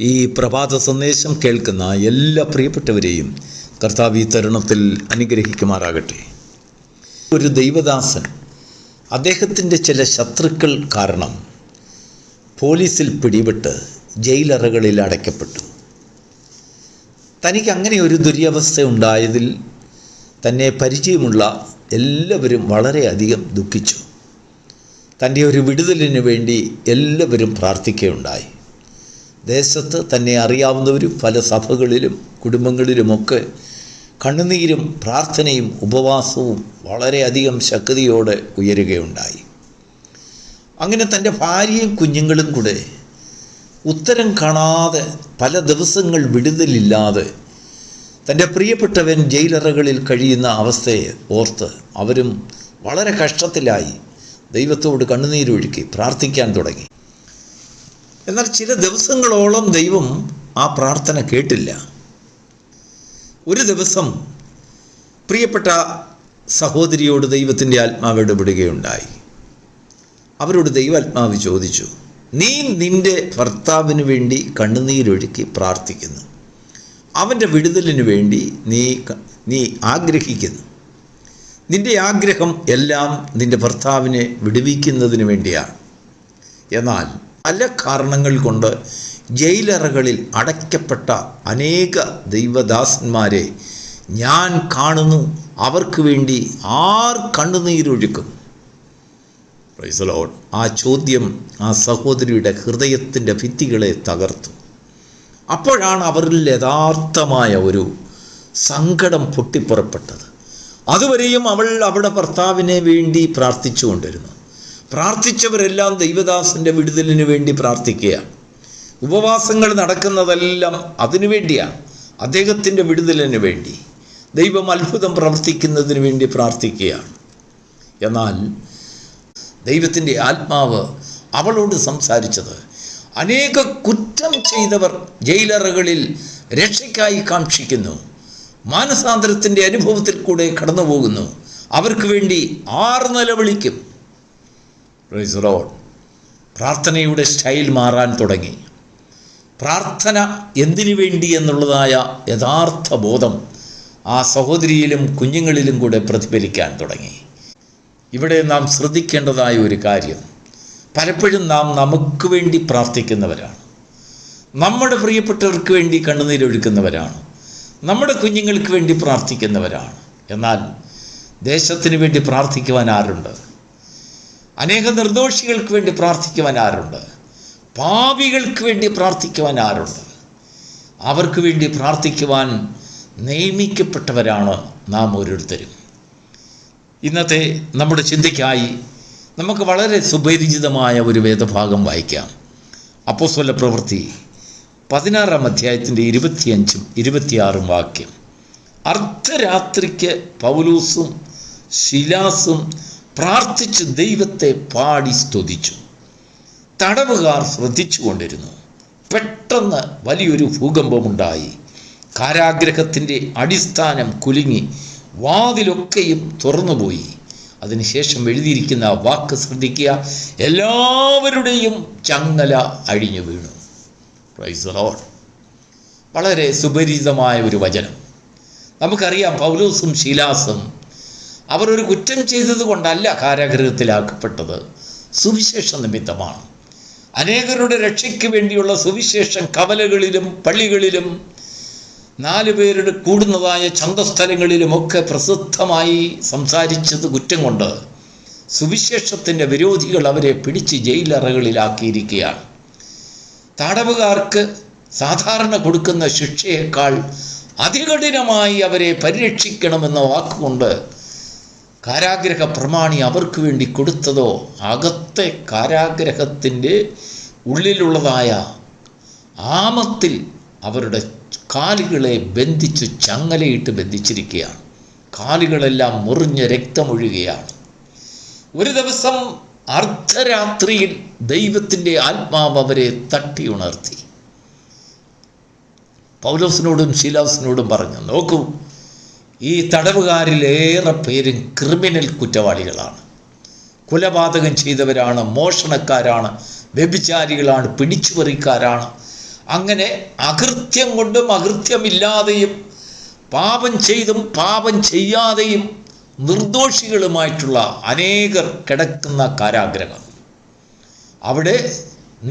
ഈ പ്രഭാത സന്ദേശം കേൾക്കുന്ന എല്ലാ പ്രിയപ്പെട്ടവരെയും കർത്താവ് ഈ തരുണത്തിൽ അനുഗ്രഹിക്കുമാറാകട്ടെ. ഒരു ദൈവദാസൻ അദ്ദേഹത്തിൻ്റെ ചില ശത്രുക്കൾ കാരണം പോലീസിൽ പിടിപെട്ട് ജയിലറകളിൽ അടയ്ക്കപ്പെട്ടു. തനിക്ക് അങ്ങനെ ഒരു ദുരവസ്ഥ ഉണ്ടായതിൽ തന്നെ പരിചയമുള്ള എല്ലാവരും വളരെയധികം ദുഃഖിച്ചു. തൻ്റെ ഒരു വിടുതലിന് വേണ്ടി എല്ലാവരും പ്രാർത്ഥിക്കുകയുണ്ടായി. ദേശത്ത് തന്നെ അറിയാവുന്നവരും പല സഭകളിലും കുടുംബങ്ങളിലുമൊക്കെ കണ്ണുനീരും പ്രാർത്ഥനയും ഉപവാസവും വളരെയധികം ശക്തിയോടെ ഉയരുകയുണ്ടായി. അങ്ങനെ തൻ്റെ ഭാര്യയും കുഞ്ഞുങ്ങളും കൂടെ ഉത്തരം കാണാതെ പല ദിവസങ്ങൾ വിടുതലില്ലാതെ തൻ്റെ പ്രിയപ്പെട്ടവൻ ജയിലറകളിൽ കഴിയുന്ന അവസ്ഥയെ ഓർത്ത് അവരും വളരെ കഷ്ടത്തിലായി ദൈവത്തോട് കണ്ണുനീരൊഴുക്കി പ്രാർത്ഥിക്കാൻ തുടങ്ങി. എന്നാൽ ചില ദിവസങ്ങളോളം ദൈവം ആ പ്രാർത്ഥന കേട്ടില്ല. ഒരു ദിവസം പ്രിയപ്പെട്ട സഹോദരിയോട് ദൈവത്തിൻ്റെ ആത്മാവ് ഇടപെടുകയുണ്ടായി. അവരോട് ദൈവാത്മാവ് ചോദിച്ചു, നീ നിൻ്റെ ഭർത്താവിന് വേണ്ടി കണ്ണുനീരൊഴുക്കി പ്രാർത്ഥിക്കുന്നു, അവൻ്റെ വിടുതലിന് വേണ്ടി നീ ആഗ്രഹിക്കുന്നു. നിൻ്റെ ആഗ്രഹം എല്ലാം നിൻ്റെ ഭർത്താവിനെ വിടുവിക്കുന്നതിന് വേണ്ടിയാണ്. എന്നാൽ പല കാരണങ്ങൾ കൊണ്ട് ജയിലറകളിൽ അടയ്ക്കപ്പെട്ട അനേക ദൈവദാസന്മാരെ ഞാൻ കാണുന്നു. അവർക്ക് വേണ്ടി ആർ കണ്ണുനീരൊഴുക്കും? Praise the Lord. ആ ചോദ്യം ആ സഹോദരിയുടെ ഹൃദയത്തിൻ്റെ ഭിത്തികളെ തകർത്തു. അപ്പോഴാണ് അവരിൽ യഥാർത്ഥമായ ഒരു സങ്കടം പൊട്ടിപ്പുറപ്പെട്ടത്. അതുവരെയും അവൾ അവിടെ ഭർത്താവിനെ വേണ്ടി പ്രാർത്ഥിച്ചു കൊണ്ടിരുന്നു. പ്രാർത്ഥിച്ചവരെല്ലാം ദൈവദാസൻ്റെ വിടുതലിന് വേണ്ടി പ്രാർത്ഥിക്കുകയാണ്. ഉപവാസങ്ങൾ നടക്കുന്നതെല്ലാം അതിനു വേണ്ടിയാണ്, അദ്ദേഹത്തിൻ്റെ വിടുതലിന് വേണ്ടി, ദൈവം അത്ഭുതം പ്രവർത്തിക്കുന്നതിന് വേണ്ടി പ്രാർത്ഥിക്കുകയാണ്. എന്നാൽ ദൈവത്തിൻ്റെ ആത്മാവ് അവളോട് സംസാരിച്ചത്, അനേക കുറ്റം ചെയ്തവർ ജയിലറകളിൽ രക്ഷയ്ക്കായി കാക്ഷിക്കുന്നു, മാനസാന്തരത്തിൻ്റെ അനുഭവത്തിൽ കൂടെ കടന്നു പോകുന്നു, അവർക്ക് വേണ്ടി ആർ നിലവിളിക്കും? Praise the Lord. പ്രാർത്ഥനയുടെ സ്റ്റൈൽ മാറാൻ തുടങ്ങി. പ്രാർത്ഥന എന്തിനു വേണ്ടി എന്നുള്ളതായ യഥാർത്ഥ ബോധം ആ സഹോദരിയിലും കുഞ്ഞുങ്ങളിലും കൂടെ പ്രതിഫലിക്കാൻ തുടങ്ങി. ഇവിടെ നാം ശ്രദ്ധിക്കേണ്ടതായ ഒരു കാര്യം, പലപ്പോഴും നാം നമുക്ക് വേണ്ടി പ്രാർത്ഥിക്കുന്നവരാണ്, നമ്മുടെ പ്രിയപ്പെട്ടവർക്ക് വേണ്ടി കണ്ണുനീരൊഴുക്കുന്നവരാണ്, നമ്മുടെ കുഞ്ഞുങ്ങൾക്ക് വേണ്ടി പ്രാർത്ഥിക്കുന്നവരാണ്. എന്നാൽ ദേശത്തിന് വേണ്ടി പ്രാർത്ഥിക്കുവാൻ ആരുണ്ട്? അനേക നിർദോഷികൾക്ക് വേണ്ടി പ്രാർത്ഥിക്കുവാൻ ആരുണ്ട്? പാപികൾക്ക് വേണ്ടി പ്രാർത്ഥിക്കുവാൻ ആരുണ്ട്? അവർക്ക് വേണ്ടി പ്രാർത്ഥിക്കുവാൻ നിയമിക്കപ്പെട്ടവരാണ് നാം ഓരോരുത്തരും. ഇന്നത്തെ നമ്മുടെ ചിന്തയ്ക്കായി നമുക്ക് വളരെ സുപരിചിതമായ ഒരു വേദഭാഗം വായിക്കാം. അപ്പോസ്തല പ്രവൃത്തി 16-ാം അധ്യായത്തിൻ്റെ 25-ഉം 26-ഉം വാക്യം. അർദ്ധരാത്രിക്ക് പൗലോസും ശീലാസും പ്രാർത്ഥിച്ച് ദൈവത്തെ പാടി സ്തുതിച്ചു. തടവുകാർ ശ്രദ്ധിച്ചു കൊണ്ടിരുന്നു. പെട്ടെന്ന് വലിയൊരു ഭൂകമ്പമുണ്ടായി. കാരാഗ്രഹത്തിൻ്റെ അടിസ്ഥാനം കുലുങ്ങി, വാതിലൊക്കെയും തുറന്നുപോയി. അതിനുശേഷം എഴുതിയിരിക്കുന്ന വാക്ക് ശ്രദ്ധിക്കുക, എല്ലാവരുടെയും ചങ്ങല അഴിഞ്ഞു വീണു. Price the Lord. വളരെ സുപരിചിതമായ ഒരു വചനം. നമുക്കറിയാം, പൗലോസും ശീലാസും അവർ ഒരു കുറ്റം ചെയ്തത് കൊണ്ടല്ല കാരാഗൃഹത്തിലാക്കപ്പെട്ടത്, സുവിശേഷ നിമിത്തമാണ്. അനേകരുടെ രക്ഷയ്ക്ക് വേണ്ടിയുള്ള സുവിശേഷം കവലകളിലും പള്ളികളിലും 4 പേരുടെ കൂടുന്നതായ ചന്തസ്ഥലങ്ങളിലുമൊക്കെ പ്രസിദ്ധമായി സംസാരിച്ചത് കുറ്റം കൊണ്ട് സുവിശേഷത്തിൻ്റെ വിരോധികൾ അവരെ പിടിച്ച് ജയിലറകളിലാക്കിയിരിക്കുകയാണ്. തടവുകാർക്ക് സാധാരണ കൊടുക്കുന്ന ശിക്ഷയേക്കാൾ അതികഠിനമായി അവരെ പരിരക്ഷിക്കണമെന്ന വാക്കുകൊണ്ട് കാരാഗ്രഹ പ്രമാണി അവർക്ക് വേണ്ടി കൊടുത്തതോ അകത്തെ കാരാഗ്രഹത്തിൻ്റെ ഉള്ളിലുള്ളതായ ആമത്തിൽ അവരുടെ കാലുകളെ ബന്ധിച്ചു ചങ്ങലയിട്ട് ബന്ധിച്ചിരിക്കുകയാണ്. കാലുകളെല്ലാം മുറിഞ്ഞ് രക്തമൊഴുകുകയാണ്. ഒരു ദിവസം അർദ്ധരാത്രിയിൽ ദൈവത്തിൻ്റെ ആത്മാവ് അവരെ തട്ടി ഉണർത്തി. പൗലോസിനോടും ശീലാസിനോടും പറഞ്ഞു, നോക്കൂ, ഈ തടവുകാരിലേറെ പേരും ക്രിമിനൽ കുറ്റവാളികളാണ്, കൊലപാതകം ചെയ്തവരാണ്, മോഷണക്കാരാണ്, വ്യഭിചാരികളാണ്, പിടിച്ചുപറിക്കാരാണ്, അങ്ങനെ അകൃത്യം കൊണ്ടും അകൃത്യമില്ലാതെയും പാപം ചെയ്തും പാപം ചെയ്യാതെയും നിർദോഷികളുമായിട്ടുള്ള അനേകർ കിടക്കുന്ന കാരാഗ്രഹം. അവിടെ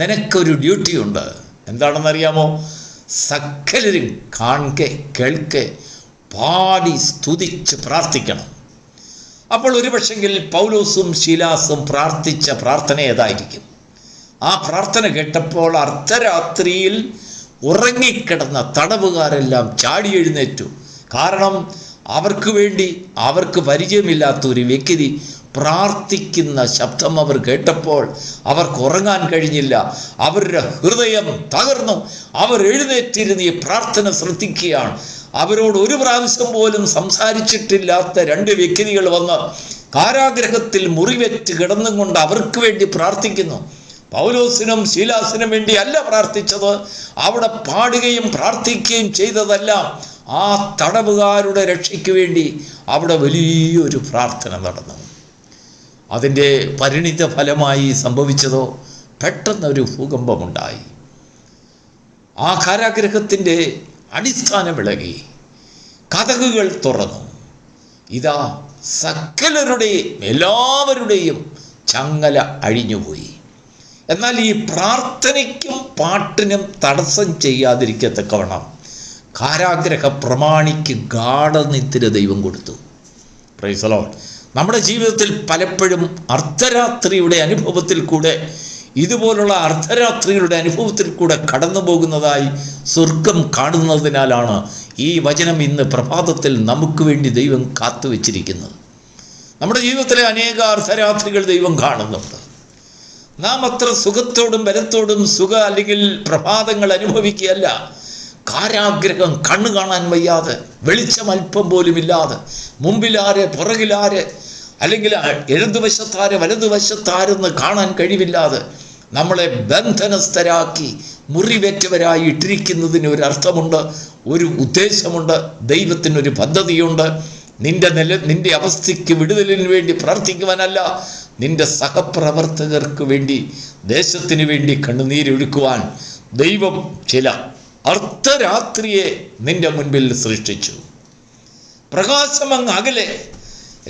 നിനക്കൊരു ഡ്യൂട്ടിയുണ്ട്. എന്താണെന്നറിയാമോ? സകലരും കാണെ കേൾക്കെ പാടി സ്തുതിച്ച് പ്രാർത്ഥിക്കണം. അപ്പോൾ ഒരു പക്ഷെങ്കിൽ പൗലോസും ശീലാസും പ്രാർത്ഥിച്ച പ്രാർത്ഥന ഏതായിരിക്കും? ആ പ്രാർത്ഥന കേട്ടപ്പോൾ അർദ്ധരാത്രിയിൽ ഉറങ്ങിക്കിടന്ന തടവുകാരെല്ലാം ചാടി എഴുന്നേറ്റു. കാരണം അവർക്ക് വേണ്ടി അവർക്ക് പരിചയമില്ലാത്ത ഒരു വ്യക്തി പ്രാർത്ഥിക്കുന്ന ശബ്ദം അവർ കേട്ടപ്പോൾ അവർക്ക് ഉറങ്ങാൻ കഴിഞ്ഞില്ല. അവരുടെ ഹൃദയം തകർന്നു. അവർ എഴുന്നേറ്റിരുന്ന് ഈ പ്രാർത്ഥന ശ്രദ്ധിക്കുകയാണ്. അവരോട് ഒരു പ്രാവശ്യം പോലും സംസാരിച്ചിട്ടില്ലാത്ത രണ്ട് വ്യക്തികൾ വന്ന് കാരാഗ്രഹത്തിൽ മുറിവേറ്റ് കിടന്നും കൊണ്ട് അവർക്ക് വേണ്ടി പ്രാർത്ഥിക്കുന്നു. പൗലോസിനും ശീലാസിനും വേണ്ടി അല്ല പ്രാർത്ഥിച്ചത്. അവിടെ പാടുകയും പ്രാർത്ഥിക്കുകയും ചെയ്തതെല്ലാം ആ തടവുകാരുടെ രക്ഷയ്ക്ക് വേണ്ടി അവിടെ വലിയൊരു പ്രാർത്ഥന നടന്നു. അതിൻ്റെ പരിണിത ഫലമായി സംഭവിച്ചതോ പെട്ടെന്നൊരു ഭൂകമ്പമുണ്ടായി. ആ കാരാഗ്രഹത്തിൻ്റെ അടിസ്ഥാനം ഇളകി, കതകുകൾ തുറന്നു. ഇതാ സകലരുടെയും എല്ലാവരുടെയും ചങ്ങല അഴിഞ്ഞുപോയി. എന്നാൽ ഈ പ്രാർത്ഥനയ്ക്കും പാട്ടിനും തടസ്സം ചെയ്യാതിരിക്കത്തക്കവണ്ണം കാരാഗ്രഹ പ്രമാണിക്ക് ഗാഠനിദ്ര ദൈവം കൊടുത്തു. Price the Lord. നമ്മുടെ ജീവിതത്തിൽ പലപ്പോഴും അർദ്ധരാത്രിയുടെ അനുഭവത്തിൽ കൂടെ, ഇതുപോലുള്ള അർദ്ധരാത്രികളുടെ അനുഭവത്തിൽ കൂടെ കടന്നു പോകുന്നതായി സ്വർഗം കാണുന്നതിനാലാണ് ഈ വചനം ഇന്ന് പ്രഭാതത്തിൽ നമുക്ക് വേണ്ടി ദൈവം കാത്തുവെച്ചിരിക്കുന്നത്. നമ്മുടെ ജീവിതത്തിലെ അനേക അർദ്ധരാത്രികൾ ദൈവം കാണുന്നുണ്ട്. നാം അത്ര സുഖത്തോടും ബലത്തോടും അല്ലെങ്കിൽ പ്രഭാതങ്ങൾ അനുഭവിക്കുകയല്ല. കാരാഗ്രഹം, കണ്ണു കാണാൻ വയ്യാതെ, വെളിച്ചം അല്പം പോലും ഇല്ലാതെ, മുമ്പിലാരെ പുറകിലാരെ, അല്ലെങ്കിൽ ഇടതുവശത്താരെ വലതുവശത്താരെന്ന് കാണാൻ കഴിവില്ലാതെ നമ്മളെ ബന്ധനസ്ഥരാക്കി മുറിവേറ്റവരായി ഇട്ടിരിക്കുന്നതിന് ഒരു അർത്ഥമുണ്ട്, ഒരു ഉദ്ദേശമുണ്ട്, ദൈവത്തിനൊരു പദ്ധതിയുണ്ട്. നിന്റെ അവസ്ഥയ്ക്ക് വിടുതലിന് വേണ്ടി പ്രാർത്ഥിക്കുവാനല്ല, നിന്റെ സഹപ്രവർത്തകർക്ക് വേണ്ടി, ദേശത്തിന് വേണ്ടി കണ്ണുനീരൊഴുക്കുവാൻ ദൈവം ചില അർദ്ധരാത്രിയെ നിന്റെ മുൻപിൽ സൃഷ്ടിച്ചു. പ്രകാശമങ്ങ് അകലെ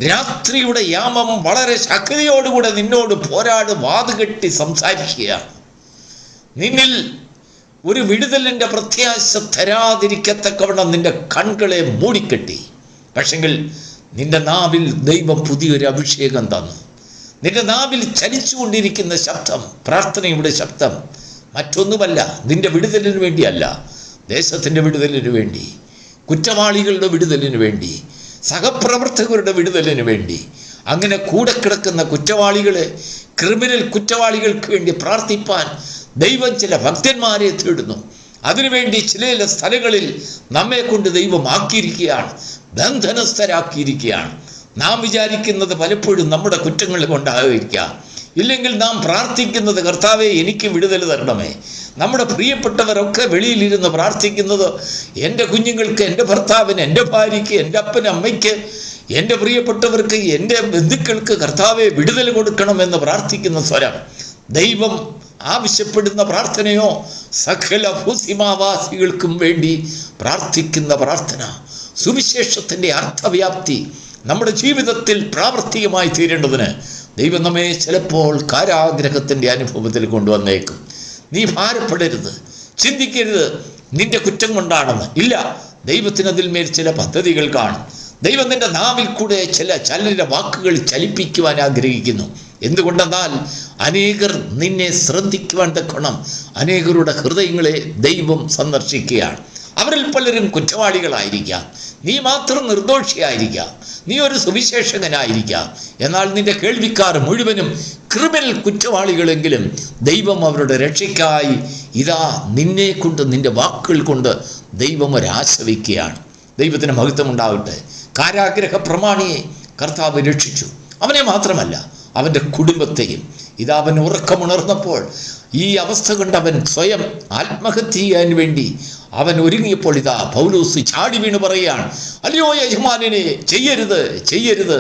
രാത്രിയുടെ യാമം വളരെ ശക്തിയോടുകൂടെ നിന്നോട് വാതുകെട്ടി സംസാരിക്കുകയാണ്. നിന്നിൽ ഒരു വിടുതലിൻ്റെ പ്രത്യാശ തരാതിരിക്കത്തക്കവണ്ണം നിന്റെ കൺകളെ മൂടിക്കെട്ടി. പക്ഷെങ്കിൽ നിന്റെ നാവിൽ ദൈവം പുതിയൊരു അഭിഷേകം തന്നു. നിന്റെ നാവിൽ ചലിച്ചുകൊണ്ടിരിക്കുന്ന ശബ്ദം, പ്രാർത്ഥനയുടെ ശബ്ദം മറ്റൊന്നുമല്ല, നിന്റെ വിടുതലിന് വേണ്ടിയല്ല, ദേശത്തിൻ്റെ വിടുതലിന് വേണ്ടി, കുറ്റവാളികളുടെ വിടുതലിന് വേണ്ടി, സഹപ്രവർത്തകരുടെ വിടുതലിന് വേണ്ടി. അങ്ങനെ കൂടെ കിടക്കുന്ന കുറ്റവാളികളെ, ക്രിമിനൽ കുറ്റവാളികൾക്ക് വേണ്ടി പ്രാർത്ഥിപ്പാൻ ദൈവം ചില ഭക്തന്മാരെ തേടുന്നു. അതിനുവേണ്ടി ചില സ്ഥലങ്ങളിൽ നമ്മെ കൊണ്ട് ദൈവം ആക്കിയിരിക്കുകയാണ്, ബന്ധനസ്ഥരാക്കിയിരിക്കുകയാണ്. നാം വിചാരിക്കുന്നത് പലപ്പോഴും നമ്മുടെ കുറ്റങ്ങൾ കൊണ്ടായിരിക്കാം. ഇല്ലെങ്കിൽ നാം പ്രാർത്ഥിക്കുന്നത്, കർത്താവേ എനിക്ക് വിടുതൽ തരണമേ. നമ്മുടെ പ്രിയപ്പെട്ടവരൊക്കെ വെളിയിലിരുന്ന് പ്രാർത്ഥിക്കുന്നത്, എൻ്റെ കുഞ്ഞുങ്ങൾക്ക്, എൻ്റെ ഭർത്താവിന്, എൻ്റെ ഭാര്യയ്ക്ക്, എൻ്റെ അപ്പന്, അമ്മയ്ക്ക്, എൻ്റെ പ്രിയപ്പെട്ടവർക്ക്, എൻ്റെ ബന്ധുക്കൾക്ക് കർത്താവെ വിടുതൽ കൊടുക്കണമെന്ന് പ്രാർത്ഥിക്കുന്ന സ്വരം. ദൈവം ആവശ്യപ്പെടുന്ന പ്രാർത്ഥനയോ സകല ഭൂസിമാവാസികൾക്കും വേണ്ടി പ്രാർത്ഥിക്കുന്ന പ്രാർത്ഥന. സുവിശേഷത്തിൻ്റെ അർത്ഥവ്യാപ്തി നമ്മുടെ ജീവിതത്തിൽ പ്രാവർത്തികമായി തീരേണ്ടതിന് ദൈവം നമ്മെ ചിലപ്പോൾ കാരാഗ്രഹത്തിൻ്റെ അനുഭവത്തിൽ കൊണ്ടുവന്നേക്കും. നീ ഭാരപ്പെടരുത്, ചിന്തിക്കരുത് നിന്റെ കുറ്റം കൊണ്ടാണെന്ന്. ഇല്ല, ദൈവത്തിന് അതിന്മേൽ ചില പദ്ധതികൾ കാണും. ദൈവം നിന്റെ നാവിൽ കൂടെ ചിലരുടെ വാക്കുകൾ ചലിപ്പിക്കുവാൻ ആഗ്രഹിക്കുന്നു. എന്തുകൊണ്ടെന്നാൽ അനേകർ നിന്നെ ശ്രദ്ധിക്കുവാൻ തക്കണം. അനേകരുടെ ഹൃദയങ്ങളെ ദൈവം സന്ദർശിക്കുകയാണ്. അവരിൽ പലരും കുറ്റവാളികളായിരിക്കാം, നീ മാത്രം നിർദോഷിയായിരിക്കാം, നീ ഒരു സുവിശേഷകനായിരിക്കാം. എന്നാൽ നിന്റെ കേൾവിക്കാർ മുഴുവനും ക്രിമിനൽ കുറ്റവാളികളെങ്കിലും ദൈവം അവരുടെ രക്ഷയ്ക്കായി ഇതാ നിന്നെ കൊണ്ട്, നിന്റെ വാക്കുകൾ കൊണ്ട് ദൈവം ഒരാശ വയ്ക്കുകയാണ്. ദൈവത്തിന് മഹത്വം ഉണ്ടാകട്ടെ. കാരാഗ്രഹ പ്രമാണിയെ കർത്താവ് രക്ഷിച്ചു. അവനെ മാത്രമല്ല, അവൻ്റെ കുടുംബത്തെയും. ഇതാ അവൻ ഉറക്കമുണർന്നപ്പോൾ ഈ അവസ്ഥ കൊണ്ട് അവൻ സ്വയം ആത്മഹത്യ ചെയ്യാൻ വേണ്ടി അവൻ ഒരുങ്ങിയപ്പോൾ ഇതാ പൗലോസ് ചാടി വീണ് പറയുകയാണ്, അല്ലയോ യജമാനനെ, ചെയ്യരുത്, ചെയ്യരുത്,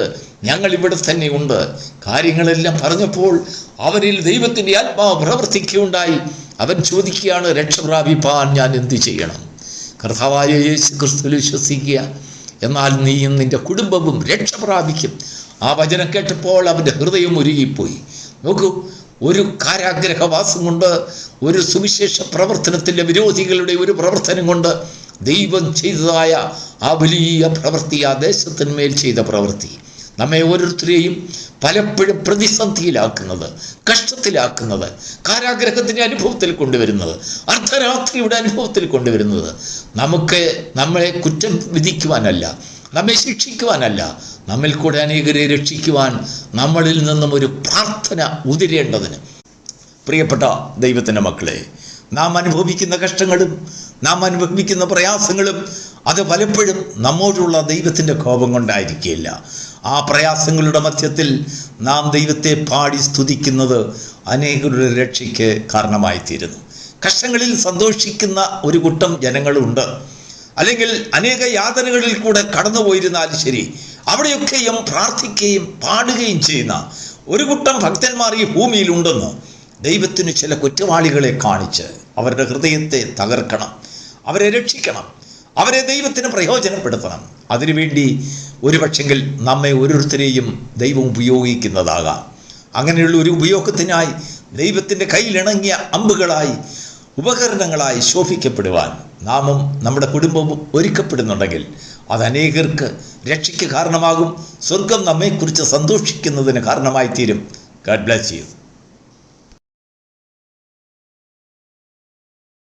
ഞങ്ങൾ ഇവിടെ തന്നെ ഉണ്ട്. കാര്യങ്ങളെല്ലാം പറഞ്ഞപ്പോൾ അവരിൽ ദൈവത്തിൻ്റെ ആത്മാവ് പ്രവർത്തിക്കുകയുണ്ടായി. അവൻ ചോദിക്കുകയാണ്, രക്ഷ പ്രാപിപ്പാൻ ഞാൻ എന്ത് ചെയ്യണം? കർത്താവായ യേശു ക്രിസ്തുവിൽ വിശ്വസിക്കുക, എന്നാൽ നീയും നിൻ്റെ കുടുംബവും രക്ഷ പ്രാപിക്കും. ആ വചനം കേട്ടപ്പോൾ അവൻ്റെ ഹൃദയം ഉരുകിപ്പോയി. നോക്കൂ, ഒരു കാരാഗ്രഹവാസം കൊണ്ട്, ഒരു സുവിശേഷ പ്രവർത്തനത്തിൻ്റെ വിരോധികളുടെ ഒരു പ്രവർത്തനം കൊണ്ട് ദൈവം ചെയ്തതായ ആ വലിയ പ്രവൃത്തി, ആ ദേശത്തിന്മേൽ ചെയ്ത പ്രവൃത്തി നമ്മെ ഓരോരുത്തരെയും പലപ്പോഴും പ്രതിസന്ധിയിലാക്കുന്നത്, കഷ്ടത്തിലാക്കുന്നത്, കാരാഗ്രഹത്തിൻ്റെ അനുഭവത്തിൽ കൊണ്ടുവരുന്നത്, അർദ്ധരാത്രിയുടെ അനുഭവത്തിൽ കൊണ്ടുവരുന്നത് നമ്മളെ കുറ്റം വിധിക്കുവാനല്ല, നമ്മെ ശിക്ഷിക്കുവാനല്ല, നമ്മിൽ കൂടെ അനേകരെ രക്ഷിക്കുവാൻ നമ്മളിൽ നിന്നും ഒരു പ്രാർത്ഥന ഉതിരേണ്ടതിന്. പ്രിയപ്പെട്ട ദൈവത്തിൻ്റെ മക്കളെ, നാം അനുഭവിക്കുന്ന കഷ്ടങ്ങളും നാം അനുഭവിക്കുന്ന പ്രയാസങ്ങളും അത് പലപ്പോഴും നമ്മോടുള്ള ദൈവത്തിൻ്റെ കോപം കൊണ്ടായിരിക്കില്ല. ആ പ്രയാസങ്ങളുടെ മധ്യത്തിൽ നാം ദൈവത്തെ പാടി സ്തുതിക്കുന്നത് അനേകരുടെ രക്ഷയ്ക്ക് കാരണമായിത്തീരുന്നു. കഷ്ടങ്ങളിൽ സന്തോഷിക്കുന്ന ഒരു കൂട്ടം ജനങ്ങളുണ്ട്, അല്ലെങ്കിൽ അനേക യാതനകളിൽ കൂടെ കടന്നുപോയിരുന്നാലും ശരി, അവിടെയൊക്കെയും പ്രാർത്ഥിക്കുകയും പാടുകയും ചെയ്യുന്ന ഒരു കൂട്ടം ഭക്തന്മാർ ഈ ഭൂമിയിലുണ്ടെന്ന് ദൈവത്തിന് ചില കുറ്റവാളികളെ കാണിച്ച് അവരുടെ ഹൃദയത്തെ തകർക്കണം, അവരെ രക്ഷിക്കണം, അവരെ ദൈവത്തിന് പ്രയോജനപ്പെടുത്തണം. അതിനുവേണ്ടി ഒരു പക്ഷെങ്കിൽ നമ്മെ ഓരോരുത്തരെയും ദൈവം ഉപയോഗിക്കുന്നതാകാം. അങ്ങനെയുള്ള ഒരു ഉപയോഗത്തിനായി ദൈവത്തിൻ്റെ കയ്യിലിണങ്ങിയ അമ്പുകളായി, ഉപകരണങ്ങളായി ശോഭിക്കപ്പെടുവാൻ നാമും നമ്മുടെ കുടുംബവും ഒരുക്കപ്പെടുന്നുണ്ടെങ്കിൽ അത് അനേകർക്ക് രക്ഷയ്ക്ക് കാരണമാകും. സ്വർഗം നമ്മെക്കുറിച്ച് സന്തോഷിക്കുന്നതിന് കാരണമായി തീരും. God bless you.